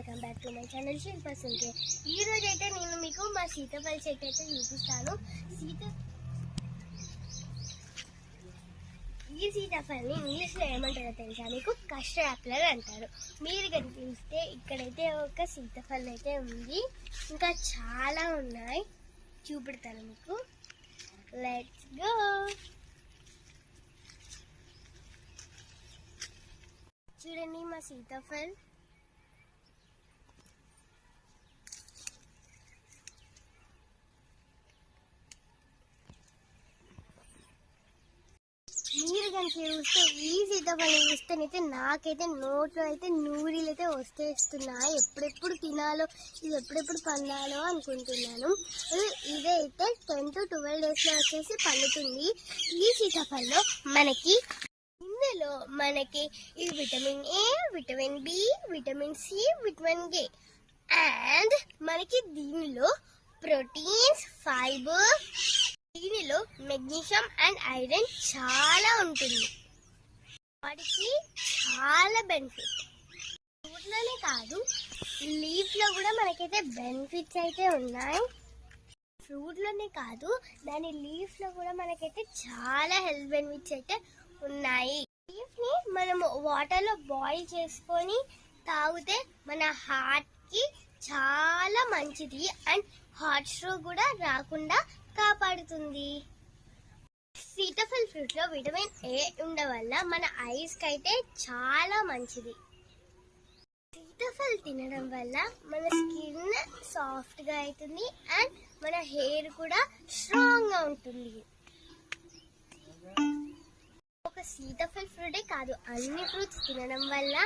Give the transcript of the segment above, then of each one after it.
Welcome back to my channel Shilpa Sunke. ఈ రోజు అయితే నేను మీకు మా సీతాఫల చెట్టు అయితే చూపిస్తాను. ఈ సీతాఫల్ని ఇంగ్లీష్లో ఏమంటారో తెలుసా మీకు? కస్టర్డ్ యాపిల్ అంటారు. మీరు కనిపిస్తే ఇక్కడైతే ఒక సీతాఫలం అయితే ఉంది, ఇంకా చాలా ఉన్నాయి, చూపెడతాను మీకు. Let's go. చూడండి మా సీతాఫల్. మీరు కనుక చూస్తే ఈ సీతాఫలం చూస్తేనైతే నాకైతే నోట్లో అయితే నూరిలు అయితే వస్తేస్తున్నాయి. ఎప్పుడెప్పుడు తినాలో, ఇది ఎప్పుడెప్పుడు పండాలో అనుకుంటున్నాను. ఇదైతే 10 to 12 daysలో వచ్చేసి పండుతుంది. ఈ సీతాఫలంలో ఇందులో మనకి ఈ vitamin A, vitamin B, vitamin C, vitamin K and మనకి దీనిలో ప్రోటీన్స్, ఫైబర్, దీనిలో మెగ్నీషియం అండ్ ఐరన్ చాలా ఉంటుంది. వాటికి చాలా బెనిఫిట్. ఫ్రూట్లోనే కాదు, లీఫ్లో కూడా మనకైతే బెనిఫిట్స్ అయితే ఉన్నాయి. ఫ్రూట్లోనే కాదు, దాని లీఫ్లో కూడా మనకైతే చాలా హెల్త్ బెనిఫిట్స్ అయితే ఉన్నాయి. లీఫ్ని మనము వాటర్లో బాయిల్ చేసుకొని తాగితే మన హార్ట్కి చాలా మంచిది అండ్ హార్ట్ స్ట్రోక్ కూడా రాకుండా కాపాడుతుంది. సీతాఫల్ ఫ్రూట్లో విటమిన్ ఏ ఉండడం వల్ల మన ఐస్కి అయితే చాలా మంచిది. సీతాఫల్ తినడం వల్ల మన స్కిన్ సాఫ్ట్గా అవుతుంది అండ్ మన హెయిర్ కూడా స్ట్రాంగ్గా ఉంటుంది. ఒక సీతాఫల్ ఫ్రూటే కాదు, అన్ని ఫ్రూట్స్ తినడం వల్ల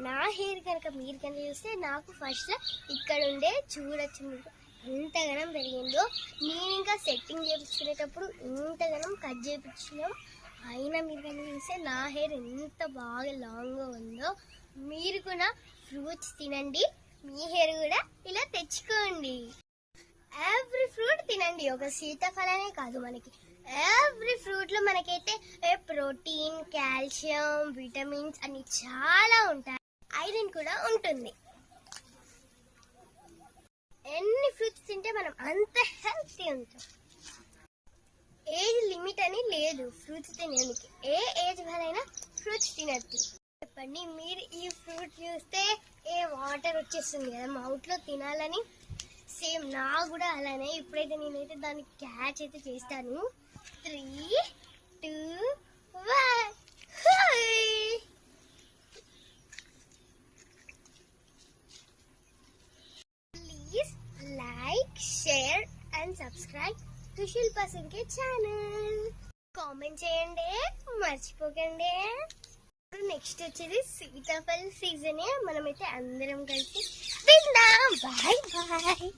నా హెయిర్ కనుక మీరు కనుక చూస్తే నాకు ఫస్ట్ ఇక్కడ ఉండే చూడొచ్చు మీకు ఎంతగానం పెరిగిందో. నేను ఇంకా సెట్టింగ్ చేయించుకునేటప్పుడు ఇంతగానం కట్ చేయించినాం, అయినా మీరు కనుక చూస్తే నా హెయిర్ ఎంత బాగా లాంగ్గా ఉందో. మీరు కూడా ఫ్రూట్స్ తినండి, మీ హెయిర్ కూడా ఇలా తెచ్చుకోండి. ఎవ్రీ ఫ్రూట్ తినండి, ఒక సీతాఫలనే కాదు, మనకి ఎవ్రీ ఫ్రూట్లో మనకైతే ప్రోటీన్, కాల్షియం, విటమిన్స్ అన్ని చాలా ఉంటాయి. ఐరన్ కూడా ఉంటుంది. ఎన్ని ఫ్రూట్స్ తింటే మనం అంత హెల్తీ ఉంటాం. ఏజ్ లిమిట్ అని లేదు ఫ్రూట్స్ తినడానికి, ఏ ఏజ్ వాళ్ళైనా ఫ్రూట్స్ తినద్దు. చెప్పండి, మీరు ఈ ఫ్రూట్ చూస్తే వాటర్ వచ్చేస్తుంది కదా మౌత్లో తినాలని. సేమ్ నా కూడా అలానే. ఇప్పుడైతే నేనైతే దాన్ని క్యాచ్ అయితే చేస్తాను. 3, 2, 1. Please like, share and subscribe to Shilpa Sunke channel. Comment చేయండి, మర్చిపోకండి. నెక్స్ట్ వచ్చేది సీతాఫల్ సీజనే, మనమైతే అందరం కలిసి విందాం. Bye bye.